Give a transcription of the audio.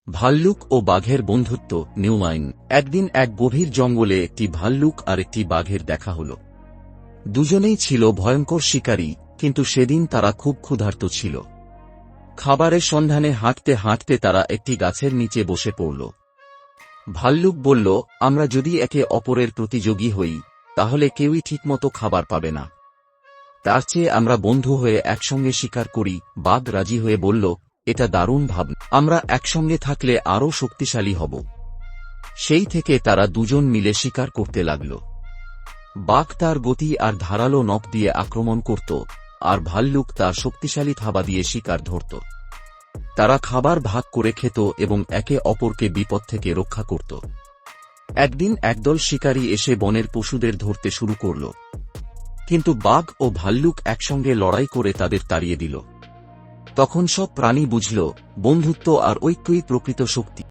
ভাল্লুক ও বাঘের বন্ধুত্ব নিউমাইন। একদিন এক গভীর জঙ্গলে একটি ভাল্লুক আর একটি বাঘের দেখা হল। দুজনেই ছিল ভয়ঙ্কর শিকারী, কিন্তু সেদিন তারা খুব ক্ষুধার্ত ছিল। খাবারের সন্ধানে হাঁটতে হাঁটতে তারা একটি গাছের নিচে বসে পড়ল। ভাল্লুক বলল, আমরা যদি একে অপরের প্রতিযোগী হই, তাহলে কেউই ঠিকমতো খাবার পাবে না। তার চেয়ে আমরা বন্ধু হয়ে একসঙ্গে শিকার করি। বাঘ রাজি হয়ে বলল, এটা দারুণ ভাবনা, আমরা একসঙ্গে থাকলে আরও শক্তিশালী হব। সেই থেকে তারা দুজন মিলে শিকার করতে লাগল। বাঘ তার গতি আর ধারালো নখ দিয়ে আক্রমণ করত, আর ভাল্লুক তার শক্তিশালী থাবা দিয়ে শিকার ধরত। তারা খাবার ভাগ করে খেত এবং একে অপরকে বিপদ থেকে রক্ষা করত। একদিন একদল শিকারী এসে বনের পশুদের ধরতে শুরু করল, কিন্তু বাঘ ও ভাল্লুক একসঙ্গে লড়াই করে তাদের তাড়িয়ে দিল। তখন সব প্রাণী বুঝল, বন্ধুত্ব আর ঐক্যই প্রকৃত শক্তি।